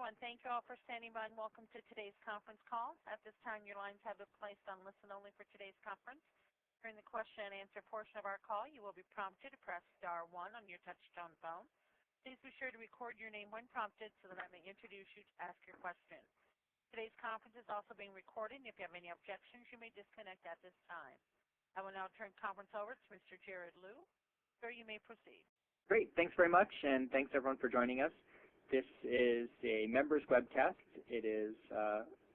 and thank you all for standing by, and welcome to today's conference call. At this time, your lines have been placed on listen only for today's conference. During the question and answer portion of our call, you will be prompted to press *1 on your touch-tone phone. Please be sure to record your name when prompted so that I may introduce you to ask your question. Today's conference is also being recorded, and if you have any objections, you may disconnect at this time. I will now turn the conference over to Mr. Jared Liu. Sir, you may proceed. Great. Thanks very much, and thanks everyone for joining us. This is a members webcast. It is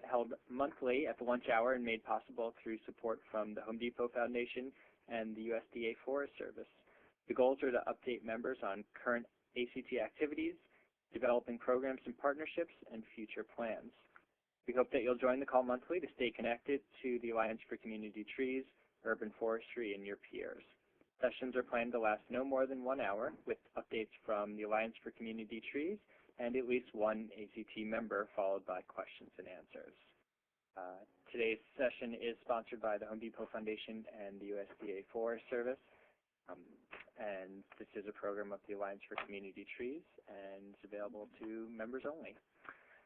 held monthly at the lunch hour and made possible through support from the Home Depot Foundation and the USDA Forest Service. The goals are to update members on current ACT activities, developing programs and partnerships, and future plans. We hope that you'll join the call monthly to stay connected to the Alliance for Community Trees, urban forestry, and your peers. Sessions are planned to last no more than 1 hour, with updates from the Alliance for Community Trees and at least one ACT member, followed by questions and answers. Today's session is sponsored by the Home Depot Foundation and the USDA Forest Service, and this is a program of the Alliance for Community Trees and is available to members only.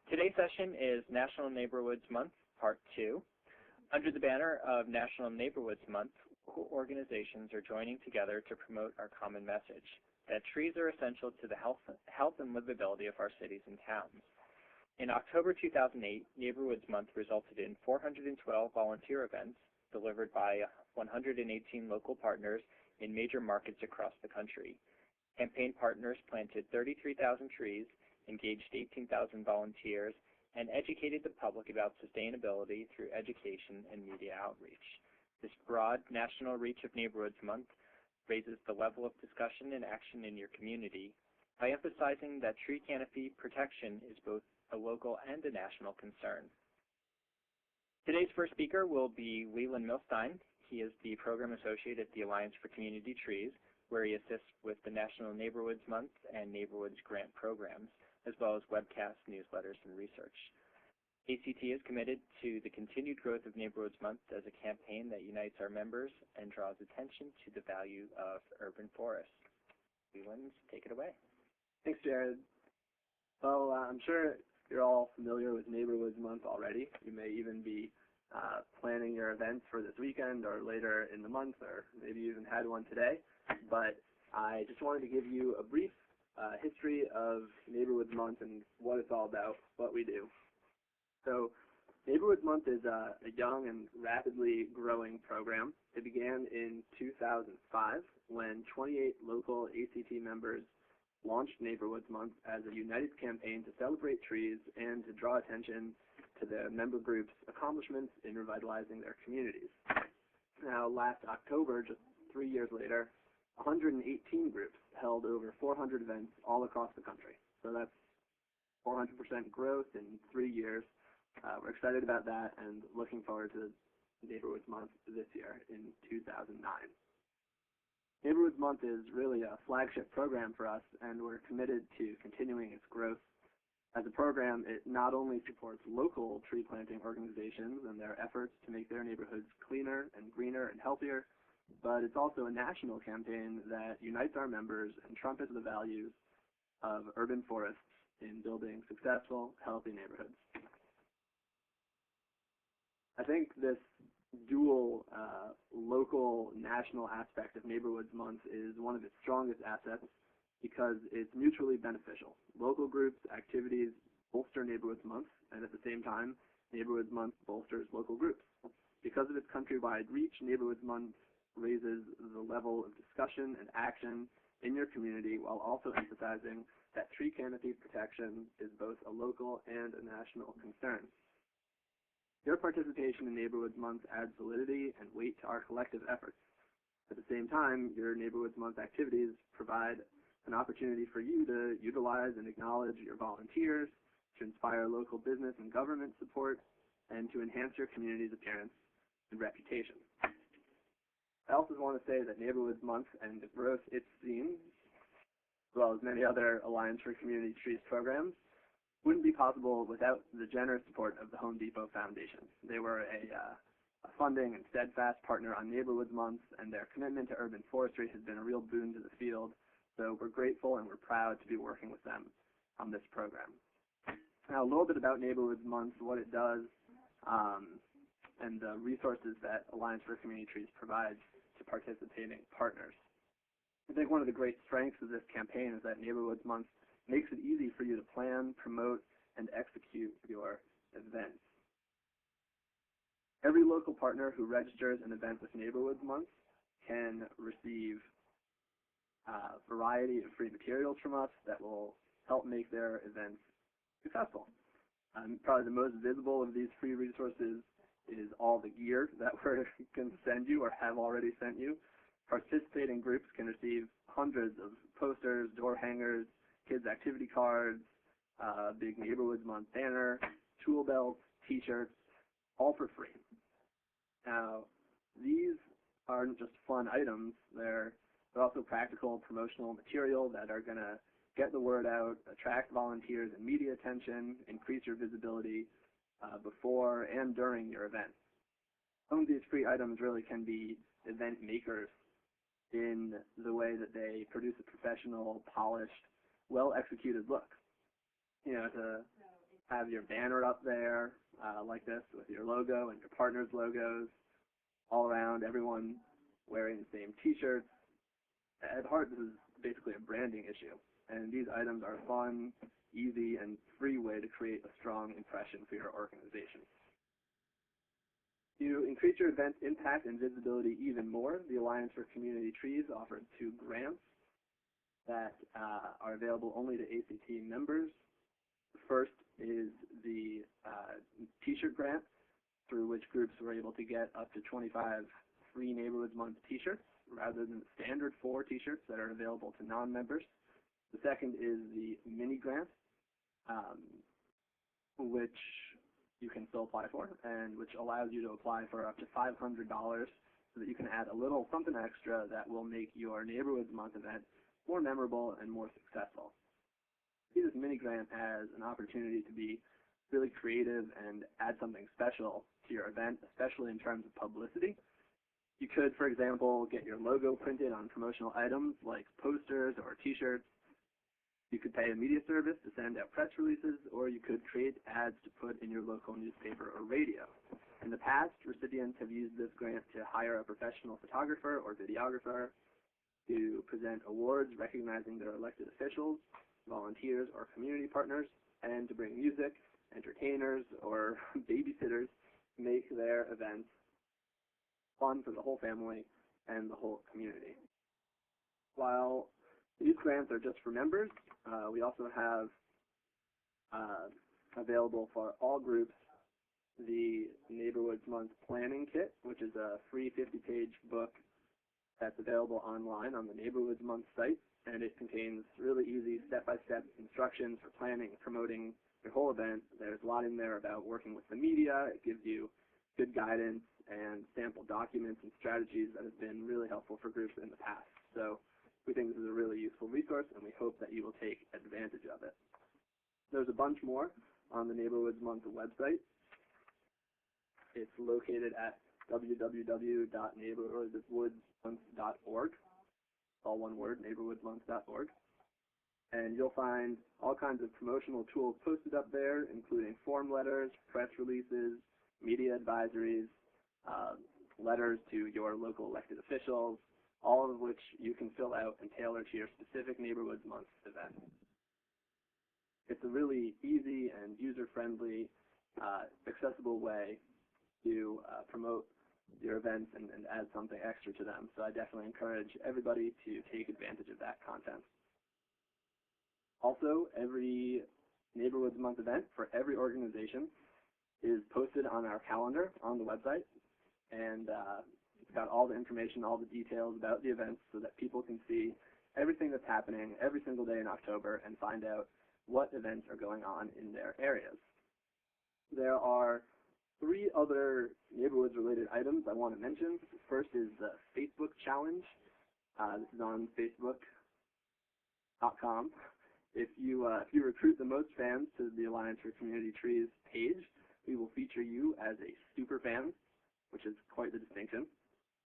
Today's session is National NeighborWoods Month, Part 2. Under the banner of National NeighborWoods Month, organizations are joining together to promote our common message, that trees are essential to the health and livability of our cities and towns. In October 2008, NeighborWoods Month resulted in 412 volunteer events delivered by 118 local partners in major markets across the country. Campaign partners planted 33,000 trees, engaged 18,000 volunteers, and educated the public about sustainability through education and media outreach. This broad national reach of NeighborWoods Month raises the level of discussion and action in your community by emphasizing that tree canopy protection is both a local and a national concern. Today's first speaker will be Leland Milstein. He is the Program Associate at the Alliance for Community Trees, where he assists with the National NeighborWoods Month and NeighborWoods Grant programs, as well as webcasts, newsletters, and research. ACT is committed to the continued growth of NeighborWoods Month as a campaign that unites our members and draws attention to the value of urban forests. Leland, take it away. Thanks, Jared. Well, I'm sure you're all familiar with NeighborWoods Month already. You may even be planning your events for this weekend or later in the month, or maybe you even had one today. But I just wanted to give you a brief history of NeighborWoods Month and what it's all about, what we do. So NeighborWoods Month is a young and rapidly growing program. It began in 2005 when 28 local ACT members launched NeighborWoods Month as a united campaign to celebrate trees and to draw attention to the member groups' accomplishments in revitalizing their communities. Now, last October, just 3 years later, 118 groups held over 400 events all across the country. So that's 400% growth in 3 years. We're excited about that and looking forward to NeighborWoods Month this year in 2009. NeighborWoods Month is really a flagship program for us, and we're committed to continuing its growth. As a program, it not only supports local tree planting organizations and their efforts to make their neighborhoods cleaner and greener and healthier, but it's also a national campaign that unites our members and trumpets the values of urban forests in building successful, healthy neighborhoods. I think this dual local, national aspect of NeighborWoods Month is one of its strongest assets because it's mutually beneficial. Local groups' activities bolster NeighborWoods Month, and at the same time, NeighborWoods Month bolsters local groups. Because of its countrywide reach, NeighborWoods Month raises the level of discussion and action in your community while also emphasizing that tree canopy protection is both a local and a national concern. Your participation in NeighborWoods Month adds validity and weight to our collective efforts. At the same time, your NeighborWoods Month activities provide an opportunity for you to utilize and acknowledge your volunteers, to inspire local business and government support, and to enhance your community's appearance and reputation. I also want to say that NeighborWoods Month and the growth it's seen, as well as many other Alliance for Community Trees programs, wouldn't be possible without the generous support of the Home Depot Foundation. They were a funding and steadfast partner on NeighborWoods Month, and their commitment to urban forestry has been a real boon to the field. So we're grateful and we're proud to be working with them on this program. Now, a little bit about NeighborWoods Month, what it does, and the resources that Alliance for Community Trees provides to participating partners. I think one of the great strengths of this campaign is that NeighborWoods Month makes it easy for you to plan, promote, and execute your events. Every local partner who registers an event with NeighborWoods Month can receive a variety of free materials from us that will help make their events successful. Probably the most visible of these free resources is all the gear that we're going to send you or have already sent you. Participating groups can receive hundreds of posters, door hangers, kids' activity cards, big NeighborWoods Month banner, tool belts, T-shirts, all for free. Now, these aren't just fun items. They're also practical promotional material that are going to get the word out, attract volunteers and media attention, increase your visibility before and during your event. Some of these free items really can be event makers in the way that they produce a professional, polished, well-executed look. You know, to have your banner up there like this with your logo and your partners' logos all around, everyone wearing the same T-shirts. At heart, this is basically a branding issue, and these items are a fun, easy, and free way to create a strong impression for your organization. To increase your event's impact and visibility even more, the Alliance for Community Trees offers 2 grants that are available only to ACT members. The first is the T-shirt grant, through which groups were able to get up to 25 free NeighborWoods Month T-shirts rather than the standard 4 T-shirts that are available to non-members. The second is the mini grant, which you can still apply for, and which allows you to apply for up to $500 so that you can add a little something extra that will make your NeighborWoods Month event more memorable and more successful. See this mini grant as an opportunity to be really creative and add something special to your event, especially in terms of publicity. You could, for example, get your logo printed on promotional items like posters or T-shirts. You could pay a media service to send out press releases, or you could create ads to put in your local newspaper or radio. In the past, recipients have used this grant to hire a professional photographer or videographer, to present awards recognizing their elected officials, volunteers, or community partners, and to bring music, entertainers, or babysitters to make their events fun for the whole family and the whole community. While these grants are just for members, we also have available for all groups the NeighborWoods Month Planning Kit, which is a free 50-page book that's available online on the NeighborWoods Month site, and it contains really easy step-by-step instructions for planning and promoting your whole event. There's a lot in there about working with the media. It gives you good guidance and sample documents and strategies that have been really helpful for groups in the past. So we think this is a really useful resource, and we hope that you will take advantage of it. There's a bunch more on the NeighborWoods Month website. It's located at www.neighborwoodsmonth.org. All one word, neighborwoodsmonth.org. And you'll find all kinds of promotional tools posted up there, including form letters, press releases, media advisories, letters to your local elected officials, all of which you can fill out and tailor to your specific NeighborWoods Month event. It's a really easy and user-friendly, accessible way to promote your events and add something extra to them. So I definitely encourage everybody to take advantage of that content. Also, every NeighborWoods Month event for every organization is posted on our calendar on the website, and it's got all the information, all the details about the events so that people can see everything that's happening every single day in October and find out what events are going on in their areas. There are 3 other NeighborWoods-related items I want to mention. The first is the Facebook challenge. This is on Facebook.com. If you recruit the most fans to the Alliance for Community Trees page, we will feature you as a super fan, which is quite the distinction.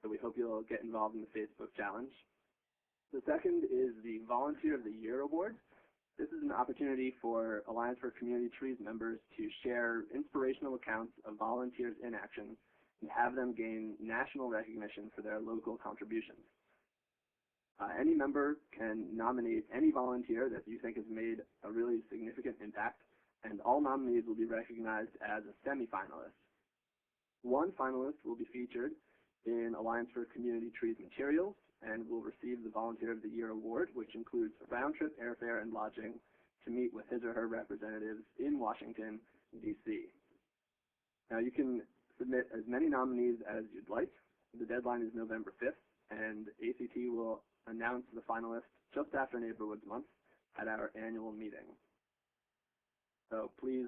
So we hope you'll get involved in the Facebook challenge. The second is the Volunteer of the Year Award. This is an opportunity for Alliance for Community Trees members to share inspirational accounts of volunteers in action and have them gain national recognition for their local contributions. Any member can nominate any volunteer that you think has made a really significant impact, and all nominees will be recognized as a semifinalist. One finalist will be featured in Alliance for Community Trees materials and will receive the Volunteer of the Year award, which includes round-trip airfare and lodging to meet with his or her representatives in Washington, D.C. Now, you can submit as many nominees as you'd like. The deadline is November 5th, and ACT will announce the finalists just after NeighborWoods Month at our annual meeting. So please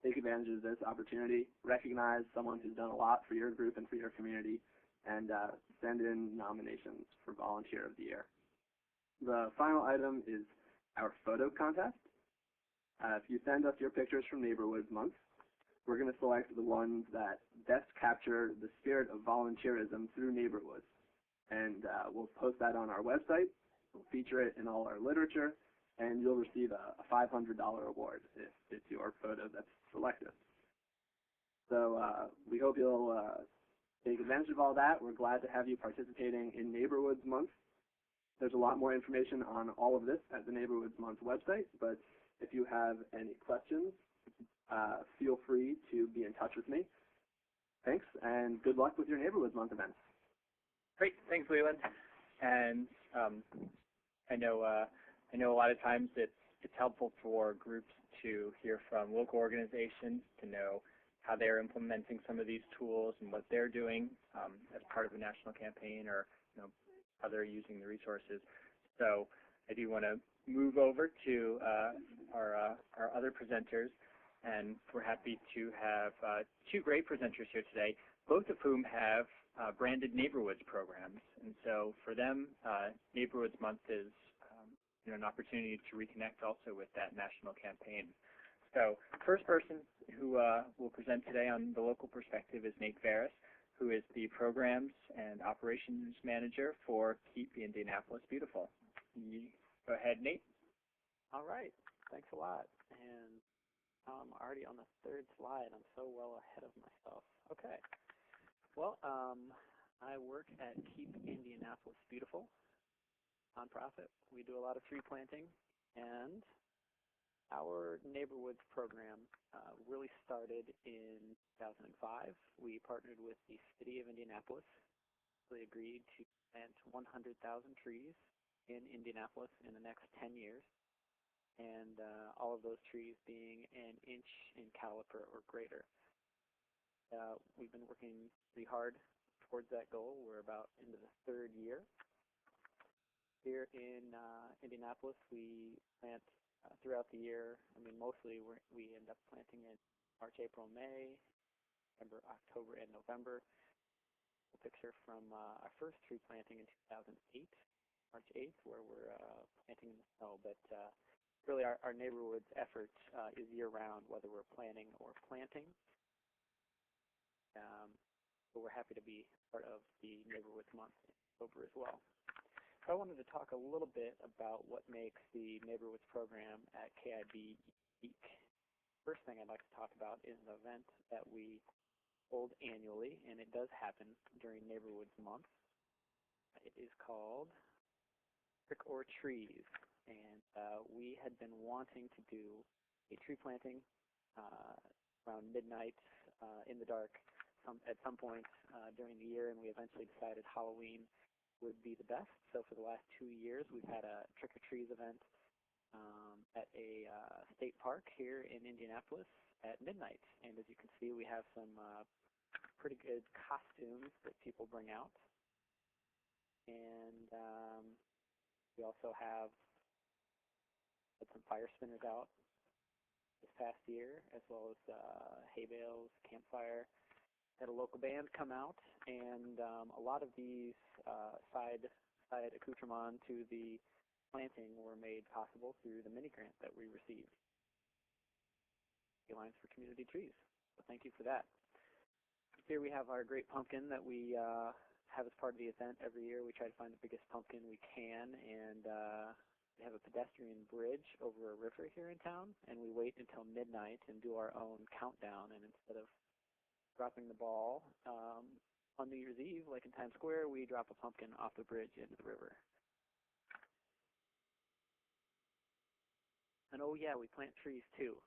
take advantage of this opportunity, recognize someone who's done a lot for your group and for your community, and send in nominations for Volunteer of the Year. The final item is our photo contest. If you send us your pictures from NeighborWoods Month, we're going to select the ones that best capture the spirit of volunteerism through NeighborWoods. And we'll post that on our website, we'll feature it in all our literature, and you'll receive a $500 award if it's your photo that's selected. So we hope you'll take advantage of all that. We're glad to have you participating in NeighborWoods Month. There's a lot more information on all of this at the NeighborWoods Month website, but if you have any questions, feel free to be in touch with me. Thanks, and good luck with your NeighborWoods Month events. Great, thanks, Leland. And I know a lot of times it's helpful for groups to hear from local organizations to know how they're implementing some of these tools and what they're doing as part of a national campaign, or how they're using the resources. So I do want to move over to our other presenters, and we're happy to have two great presenters here today, both of whom have branded NeighborWoods programs. And so for them, NeighborWoods Month is an opportunity to reconnect also with that national campaign. So first person who will present today on the local perspective is Nate Ferris, who is the Programs and Operations Manager for Keep Indianapolis Beautiful. Go ahead, Nate. All right. Thanks a lot. And I'm already on the third slide. I'm so well ahead of myself. Okay. Well, I work at Keep Indianapolis Beautiful, nonprofit. We do a lot of tree planting, and our NeighborWoods program really started in 2005. We partnered with the city of Indianapolis. They agreed to plant 100,000 trees in Indianapolis in the next 10 years, and all of those trees being an inch in caliper or greater. We've been working pretty hard towards that goal. We're about into the third year. Here in Indianapolis, we plant throughout the year. I mean, mostly we end up planting in March, April, May, September, October, and November. A picture from our first tree planting in 2008, March 8th, where we're planting in the snow. But really, our NeighborWoods effort is year-round, whether we're planting or planting. So we're happy to be part of the NeighborWoods Month in October as well. So I wanted to talk a little bit about what makes the NeighborWoods program at KIB unique. First thing I'd like to talk about is an event that we hold annually, and it does happen during NeighborWoods Month. It is called Trick or Trees, and we had been wanting to do a tree planting around midnight in the dark at some point during the year, and we eventually decided Halloween would be the best. So for the last 2 years, we've had a Trick or Trees event at a state park here in Indianapolis at midnight. And as you can see, we have some pretty good costumes that people bring out. And we also had some fire spinners out this past year, as well as hay bales, campfire. Had a local band come out, and a lot of these side accoutrements to the planting were made possible through the mini grant that we received, the Alliance for Community Trees. So thank you for that. Here we have our great pumpkin that we have as part of the event every year. We try to find the biggest pumpkin we can, and We have a pedestrian bridge over a river here in town, and we wait until midnight and do our own countdown. And instead of dropping the ball on New Year's Eve, like in Times Square, we drop a pumpkin off the bridge into the river. And oh yeah, we plant trees too.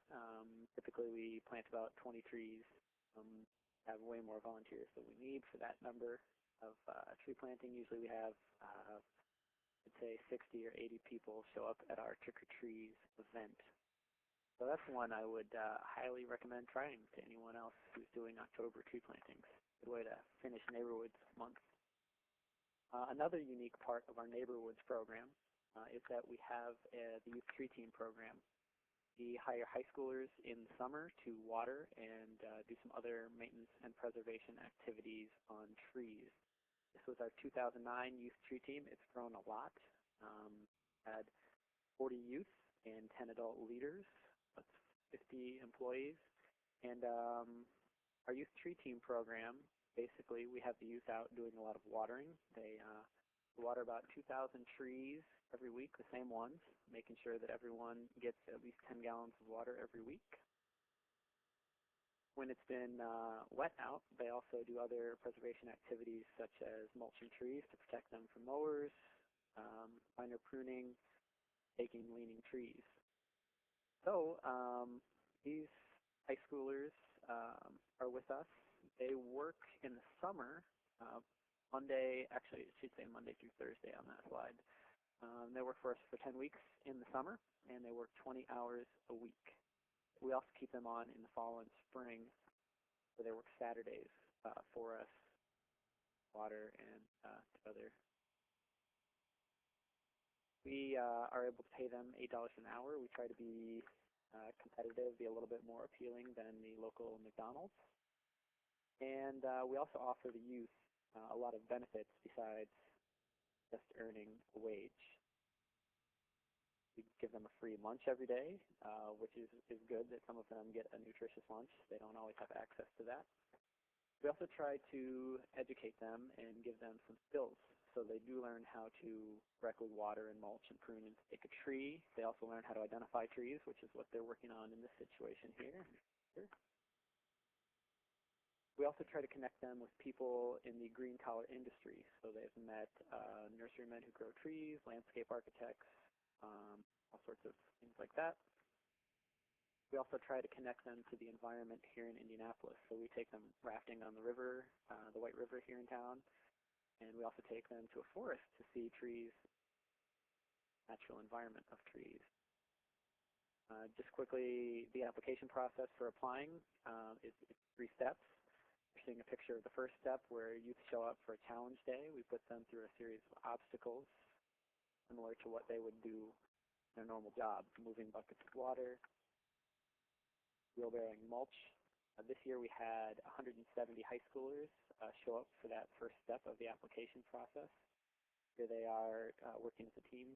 Typically we plant about 20 trees. Have way more volunteers than we need for that number of tree planting. Usually we have, I'd say 60 or 80 people show up at our Trick or Trees event. So that's one I would highly recommend trying to anyone else who's doing October tree plantings. Good way to finish NeighborWoods Month. Another unique part of our NeighborWoods program is that we have the Youth Tree Team program. We hire high schoolers in the summer to water and do some other maintenance and preservation activities on trees. This was our 2009 Youth Tree Team. It's grown a lot. Had 40 youth and 10 adult leaders. That's 50 employees. And our Youth Tree Team program, basically we have the youth out doing a lot of watering. They water about 2,000 trees every week, the same ones, making sure that everyone gets at least 10 gallons of water every week. When it's been wet out, they also do other preservation activities such as mulching trees to protect them from mowers, minor pruning, taking leaning trees. So these high schoolers are with us. They work in the summer, Monday, actually it should say Monday through Thursday on that slide. They work for us for 10 weeks in the summer, and they work 20 hours a week. We also keep them on in the fall and spring, so they work Saturdays for us, water and other. We are able to pay them $8 an hour. We try to be competitive, be a little bit more appealing than the local McDonald's. And we also offer the youth a lot of benefits besides just earning a wage. We give them a free lunch every day, which is good that some of them get a nutritious lunch. They don't always have access to that. We also try to educate them and give them some skills. So they do learn how to correctly water and mulch and prune and stake a tree. They also learn how to identify trees, which is what they're working on in this situation here. We also try to connect them with people in the green-collar industry. So they've met nurserymen who grow trees, landscape architects, all sorts of things like that. We also try to connect them to the environment here in Indianapolis. So we take them rafting on the river, the White River here in town, and we also take them to a forest to see trees, natural environment of trees. Just quickly, the application process for applying is 3 steps. You're seeing a picture of the first step where youth show up for a challenge day. We put them through a series of obstacles similar to what they would do in their normal job, moving buckets of water, wheelbarrowing mulch. This year we had 170 high schoolers show up for that first step of the application process. Here they are working as a team,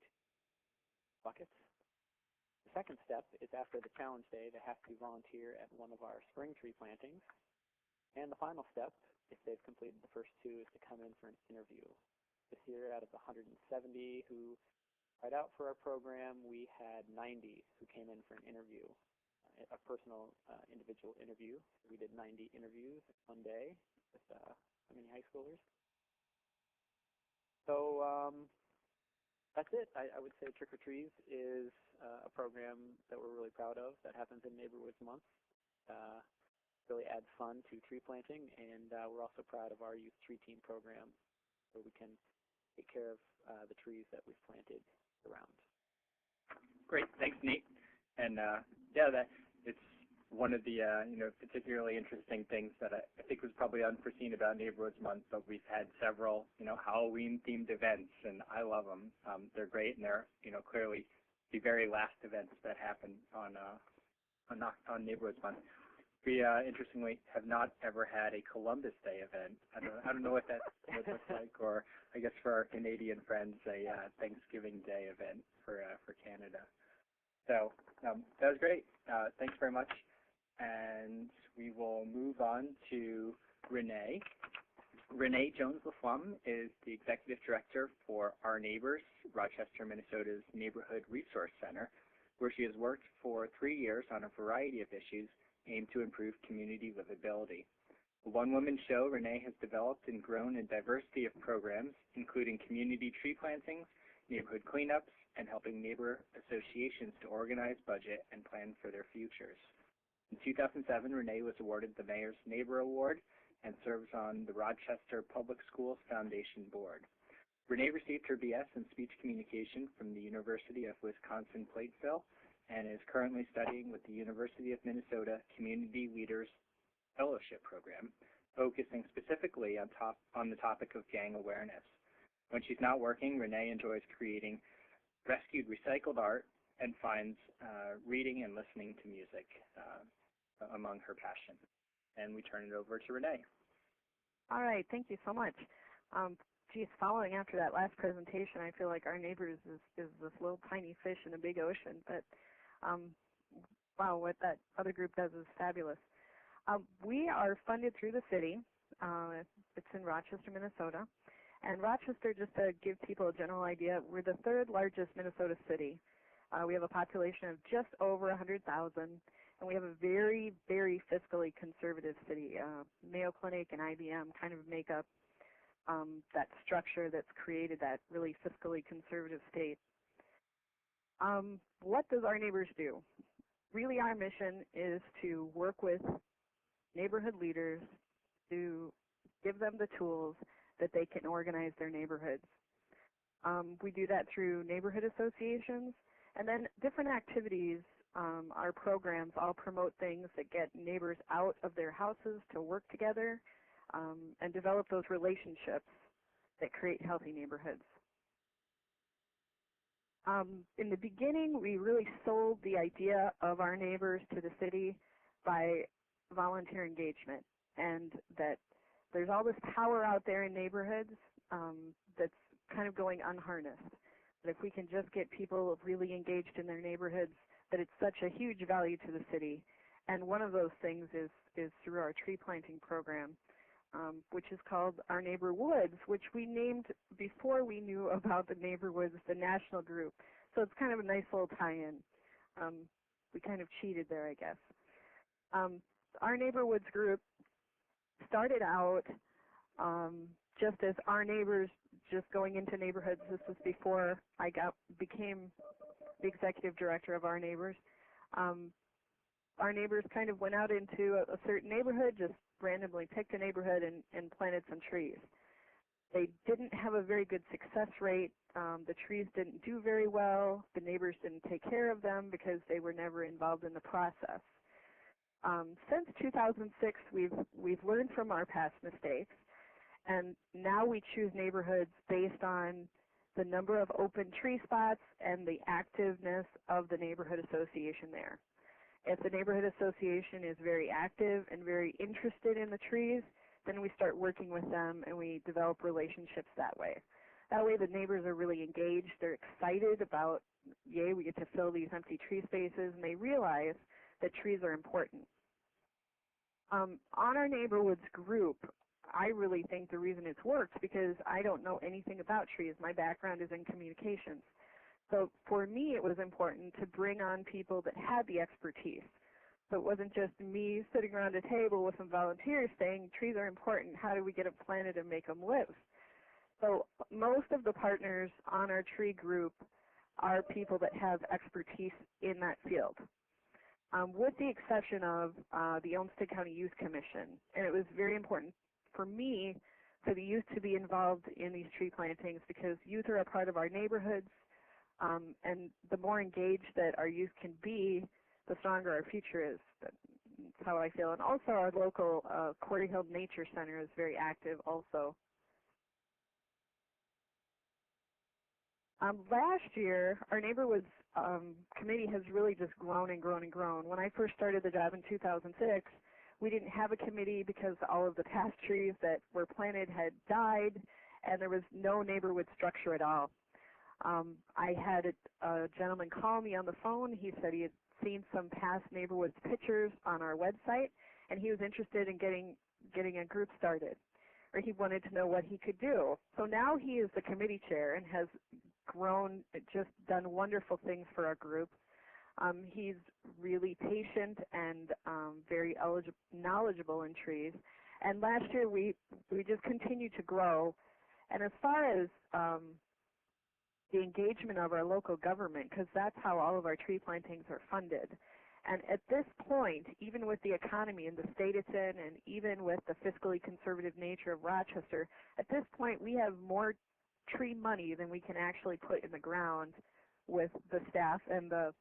buckets. The second step is after the challenge day, they have to volunteer at one of our spring tree plantings. And the final step, if they've completed the first 2, is to come in for an interview. This year, out of the 170 who tried out for our program, we had 90 who came in for an interview, a personal individual interview. We did 90 interviews one day with how many high schoolers? So that's it. I would say Trick or Trees is a program that we're really proud of that happens in NeighborWoods Month. Really adds fun to tree planting, and we're also proud of our Youth Tree Team program where we can take care of the trees that we've planted around. Great, thanks, Nate. And yeah, that it's one of the particularly interesting things that I think was probably unforeseen about NeighborWoods Month, but we've had several Halloween-themed events, and I love them. They're great, and they're clearly the very last events that happen on NeighborWoods Month. We, interestingly, have not ever had a Columbus Day event. I don't know what that would look like, or I guess for our Canadian friends, a Thanksgiving Day event for Canada. So that was great. Thanks very much. And we will move on to Renee. Renee Jones-Laflamme is the Executive Director for Our Neighbors, Rochester, Minnesota's Neighborhood Resource Center, where she has worked for 3 years on a variety of issues aimed to improve community livability. A one-woman show, Renee has developed and grown a diversity of programs, including community tree plantings, neighborhood cleanups, and helping neighbor associations to organize, budget, and plan for their futures. In 2007, Renee was awarded the Mayor's Neighbor Award and serves on the Rochester Public Schools Foundation Board. Renee received her BS in Speech Communication from the University of Wisconsin-Platteville and is currently studying with the University of Minnesota Community Leaders Fellowship Program, focusing specifically on the topic of gang awareness. When she's not working, Renee enjoys creating rescued recycled art and finds reading and listening to music among her passion. And we turn it over to Renee. All right, thank you so much. Geez, following after that last presentation, I feel like Our Neighbors is this little tiny fish in a big ocean, but wow, what that other group does is fabulous. We are funded through the city. It's in Rochester, Minnesota. And Rochester, just to give people a general idea, we're the third largest Minnesota city. We have a population of just over 100,000, and we have a very, very fiscally conservative city. Mayo Clinic and IBM kind of make up that structure that's created that really fiscally conservative state. What does Our Neighbors do? Really, our mission is to work with neighborhood leaders to give them the tools that they can organize their neighborhoods. We do that through neighborhood associations, and then different activities. Our programs all promote things that get neighbors out of their houses to work together and develop those relationships that create healthy neighborhoods. In the beginning, we really sold the idea of Our Neighbors to the city by volunteer engagement, and that there's all this power out there in neighborhoods that's kind of going unharnessed. That if we can just get people really engaged in their neighborhoods, that it's such a huge value to the city. And one of those things is through our tree planting program, which is called Our NeighborWoods, which we named before we knew about the NeighborWoods, the national group. So it's kind of a nice little tie-in. We kind of cheated there, I guess. Our NeighborWoods group started out just as Our Neighbors, just going into neighborhoods. This was before I became the executive director of Our Neighbors. Our Neighbors kind of went out into a certain neighborhood, just randomly picked a neighborhood and planted some trees. They didn't have a very good success rate. The trees didn't do very well. The neighbors didn't take care of them because they were never involved in the process. Since 2006, we've learned from our past mistakes, and now we choose neighborhoods based on the number of open tree spots and the activeness of the neighborhood association there. If the neighborhood association is very active and very interested in the trees, then we start working with them and we develop relationships that way. That way the neighbors are really engaged. They're excited about, yay, we get to fill these empty tree spaces, and they realize that trees are important. On Our NeighborWoods group, I really think the reason it's worked because I don't know anything about trees. My background is in communications. So for me, it was important to bring on people that had the expertise. So it wasn't just me sitting around a table with some volunteers saying trees are important. How do we get them planted and make them live? So most of the partners on our tree group are people that have expertise in that field, with the exception of the Olmsted County Youth Commission. And it was very important for me for the youth to be involved in these tree plantings because youth are a part of our neighborhoods, and the more engaged that our youth can be, the stronger our future is. That's how I feel. And also our local Quarry Hill Nature Center is very active also. Last year, our NeighborWoods committee has really just grown and grown and grown. When I first started the job in 2006, we didn't have a committee because all of the past trees that were planted had died, and there was no NeighborWoods structure at all. I had a gentleman call me on the phone. He said he had seen some past NeighborWoods pictures on our website, and he was interested in getting a group started. or he wanted to know what he could do. So now he is the committee chair and has grown, just done wonderful things for our group. He's really patient and very knowledgeable in trees. And last year we just continued to grow. And as far as the engagement of our local government, because that's how all of our tree plantings are funded. And at this point, even with the economy and the state it's in, and even with the fiscally conservative nature of Rochester, at this point we have more tree money than we can actually put in the ground with the staff and the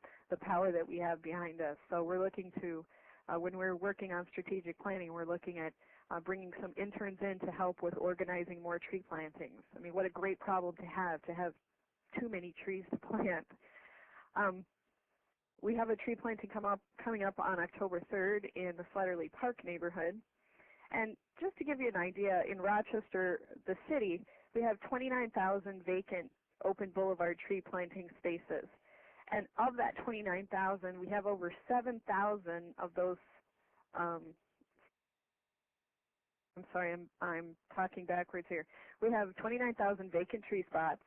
power that we have behind us. So we're looking to, when we're working on strategic planning, we're looking at bringing some interns in to help with organizing more tree plantings. I mean, what a great problem to have too many trees to plant. We have a tree planting coming up on October 3rd in the Slatterly Park neighborhood. And just to give you an idea, in Rochester, the city, we have 29,000 vacant open boulevard tree planting spaces. And of that 29,000, we have over 7,000 of those, I'm sorry, I'm talking backwards here. We have 29,000 vacant tree spots,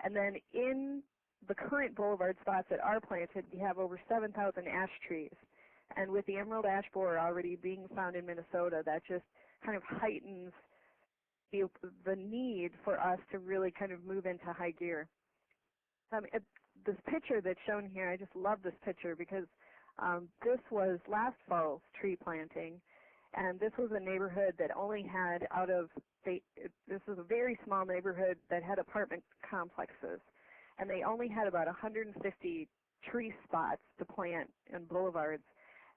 and then in the current boulevard spots that are planted, we have over 7,000 ash trees. And with the emerald ash borer already being found in Minnesota, that just kind of heightens the need for us to really kind of move into high gear. This picture that's shown here, I just love this picture because this was last fall's tree planting, and this was a neighborhood that only had this was a very small neighborhood that had apartment complexes, and they only had about 150 tree spots to plant in boulevards.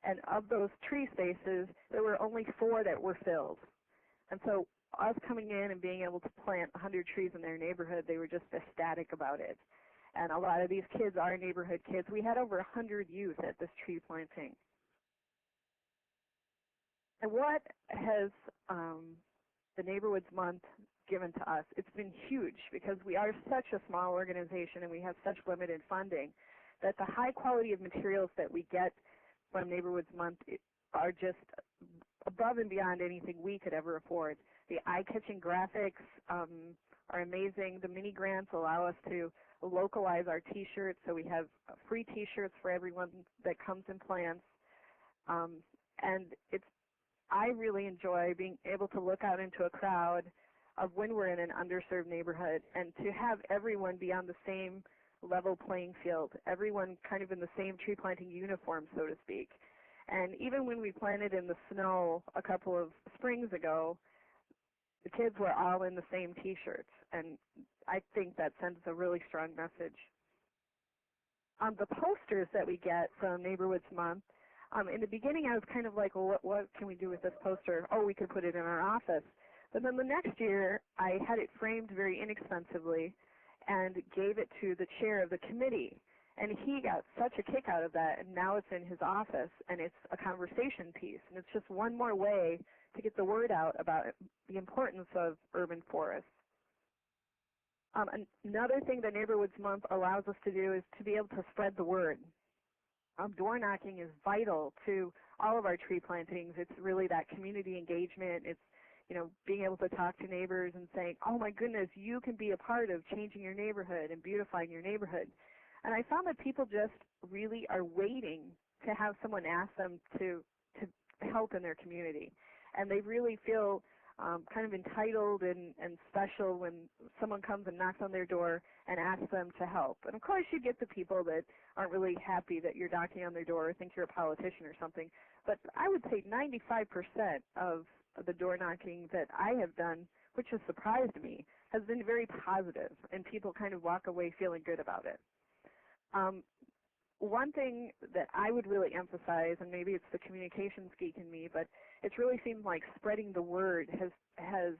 And of those tree spaces, there were only 4 that were filled. And so us coming in and being able to plant 100 trees in their neighborhood, they were just ecstatic about it. And a lot of these kids are neighborhood kids. We had over 100 youth at this tree planting. And what has the NeighborWoods Month given to us? It's been huge because we are such a small organization and we have such limited funding that the high quality of materials that we get from NeighborWoods Month are just above and beyond anything we could ever afford. The eye-catching graphics are amazing. The mini grants allow us to localize our T-shirts, so we have free T-shirts for everyone that comes and plants. And I really enjoy being able to look out into a crowd of when we're in an underserved neighborhood and to have everyone be on the same level playing field, everyone kind of in the same tree planting uniform, so to speak. And even when we planted in the snow a couple of springs ago, the kids were all in the same T-shirts, and I think that sends a really strong message. The posters that we get from NeighborWoods Month, in the beginning I was kind of like, well, what can we do with this poster? Oh, we could put it in our office. But then the next year, I had it framed very inexpensively and gave it to the chair of the committee. And he got such a kick out of that, and now it's in his office, and it's a conversation piece. And it's just one more way to get the word out about the importance of urban forests. Another thing that NeighborWoods Month allows us to do is to be able to spread the word. Door knocking is vital to all of our tree plantings. It's really that community engagement. It's, being able to talk to neighbors and saying, oh my goodness, you can be a part of changing your neighborhood and beautifying your neighborhood. And I found that people just really are waiting to have someone ask them to help in their community. And they really feel kind of entitled and special when someone comes and knocks on their door and asks them to help. And of course you get the people that aren't really happy that you're knocking on their door or think you're a politician or something. But I would say 95% of the door knocking that I have done, which has surprised me, has been very positive, and people kind of walk away feeling good about it. One thing that I would really emphasize, and maybe it's the communications geek in me, but it's really seemed like spreading the word has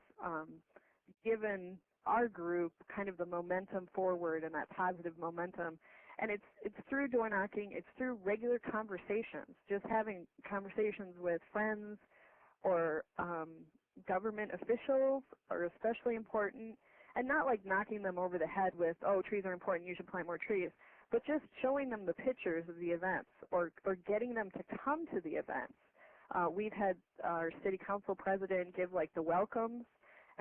given our group kind of the momentum forward and that positive momentum. And it's through door knocking, it's through regular conversations, just having conversations with friends or government officials are especially important, and not like knocking them over the head with, oh, trees are important, you should plant more trees, but just showing them the pictures of the events or getting them to come to the events. We've had our city council president give like the welcomes,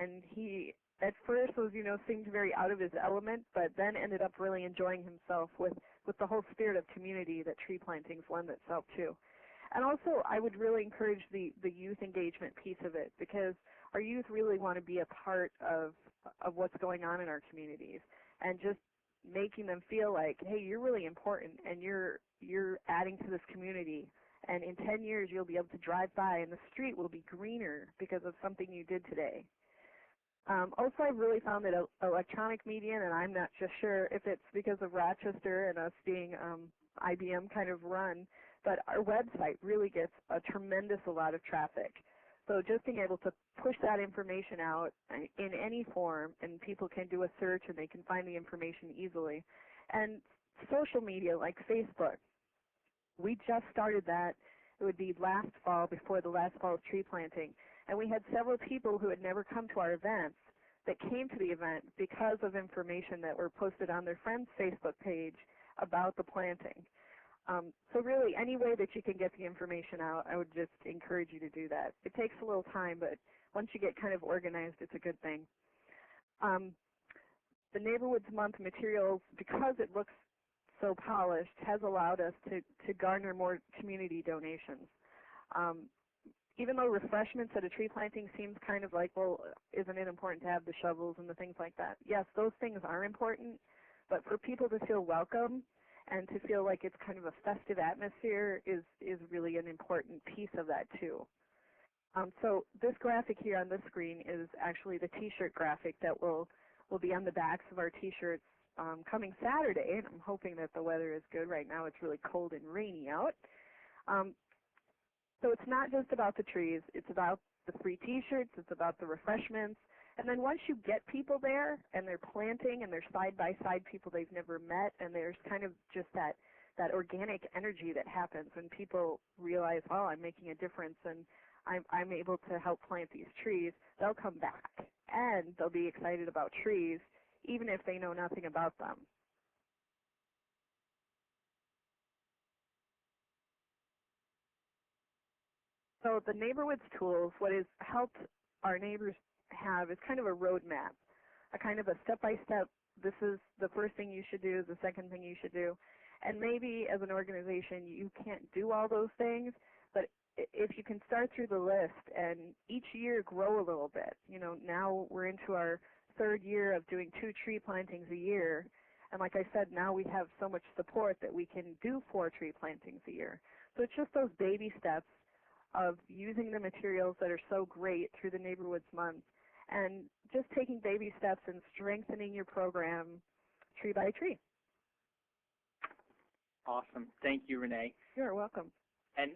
and he at first was, seemed very out of his element, but then ended up really enjoying himself with the whole spirit of community that tree plantings lend itself to. And also, I would really encourage the youth engagement piece of it, because our youth really want to be a part of what's going on in our communities, and just making them feel like, hey, you're really important, and you're adding to this community. And in 10 years, you'll be able to drive by, and the street will be greener because of something you did today. Also, I've really found that electronic media, and I'm not just sure if it's because of Rochester and us being IBM kind of run, but our website really gets a tremendous lot of traffic. So just being able to push that information out in any form, and people can do a search and they can find the information easily. And social media like Facebook, we just started that. It would be last fall, before the last fall's tree planting. And we had several people who had never come to our events that came to the event because of information that were posted on their friend's Facebook page about the planting. So really, any way that you can get the information out, I would just encourage you to do that. It takes a little time, but once you get kind of organized, it's a good thing. The NeighborWoods Month materials, because it looks so polished, has allowed us to garner more community donations. Even though refreshments at a tree planting seems kind of like, well, isn't it important to have the shovels and the things like that? Yes, those things are important, but for people to feel welcome and to feel like it's kind of a festive atmosphere is really an important piece of that too. So this graphic here on the screen is actually the T-shirt graphic that will be on the backs of our T-shirts coming Saturday, and I'm hoping that the weather is good. Right now it's really cold and rainy out. So it's not just about the trees, it's about the free T-shirts, it's about the refreshments. And then once you get people there and they're planting and they're side-by-side people they've never met, and there's kind of just that organic energy that happens when people realize, oh, I'm making a difference and I'm able to help plant these trees, they'll come back and they'll be excited about trees even if they know nothing about them. So the NeighborWoods tools, what has helped our neighbors have is kind of a roadmap, a kind of a step-by-step, this is the first thing you should do, the second thing you should do. And maybe as an organization you can't do all those things, but if you can start through the list and each year grow a little bit. Now we're into our third year of doing 2 tree plantings a year. And like I said, now we have so much support that we can do 4 tree plantings a year. So it's just those baby steps of using the materials that are so great through the NeighborWoods Month, and just taking baby steps and strengthening your program tree by tree. Awesome. Thank you, Renee. You're welcome. And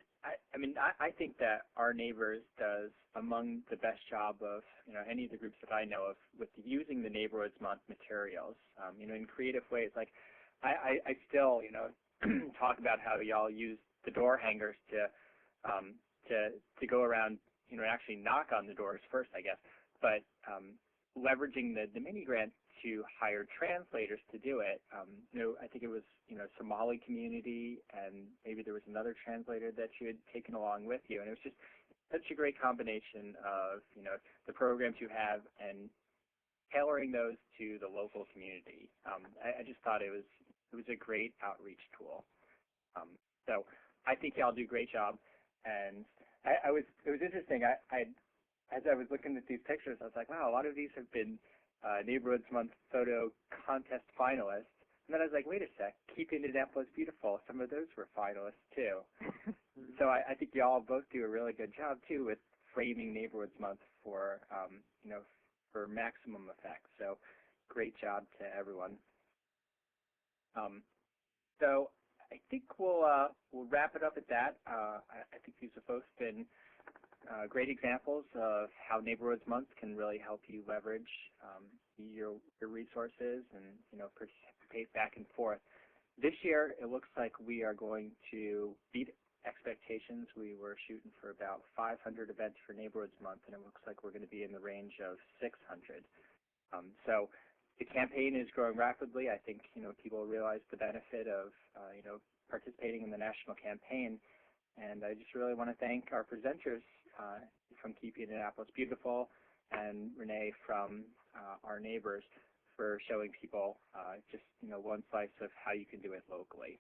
I think that our neighbors does among the best job of any of the groups that I know of with using the NeighborWoods Month materials, in creative ways. Like I still talk about how y'all use the door hangers to go around, actually knock on the doors first, I guess, but leveraging the mini grant to hire translators to do it. I think it was Somali community, and maybe there was another translator that you had taken along with you, and it was just such a great combination of the programs you have and tailoring those to the local community. I just thought it was a great outreach tool. So I think y'all do a great job. And it was interesting. As I was looking at these pictures, I was like, wow, a lot of these have been NeighborWoods Month photo contest finalists. And then I was like, wait a sec, Keep Indianapolis Beautiful. Some of those were finalists too. So I think y'all both do a really good job too with framing NeighborWoods Month for for maximum effect. So great job to everyone. So I think we'll wrap it up at that. I think these have both been great examples of how NeighborWoods Month can really help you leverage your resources and participate back and forth. This year, it looks like we are going to beat expectations. We were shooting for about 500 events for NeighborWoods Month, and it looks like we're going to be in the range of 600. So the campaign is growing rapidly. I think people realize the benefit of participating in the national campaign, and I just really want to thank our presenters from Keep Indianapolis Beautiful, and Renee from our neighbors for showing people just one slice of how you can do it locally.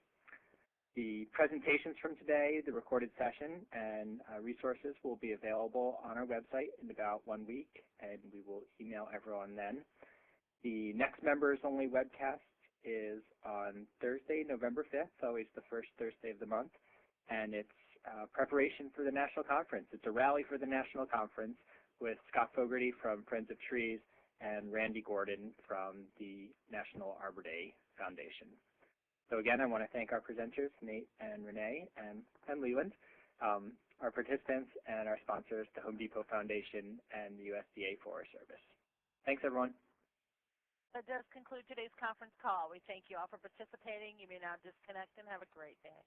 The presentations from today, the recorded session, and resources will be available on our website in about 1 week, and we will email everyone then. The next members-only webcast is on Thursday, November 5th, always the first Thursday of the month, and it's preparation for the National Conference. It's a rally for the National Conference with Scott Fogarty from Friends of Trees and Randy Gordon from the National Arbor Day Foundation. So again, I want to thank our presenters, Nate and Renee and Leland, our participants, and our sponsors, the Home Depot Foundation and the USDA Forest Service. Thanks, everyone. That does conclude today's conference call. We thank you all for participating. You may now disconnect and have a great day.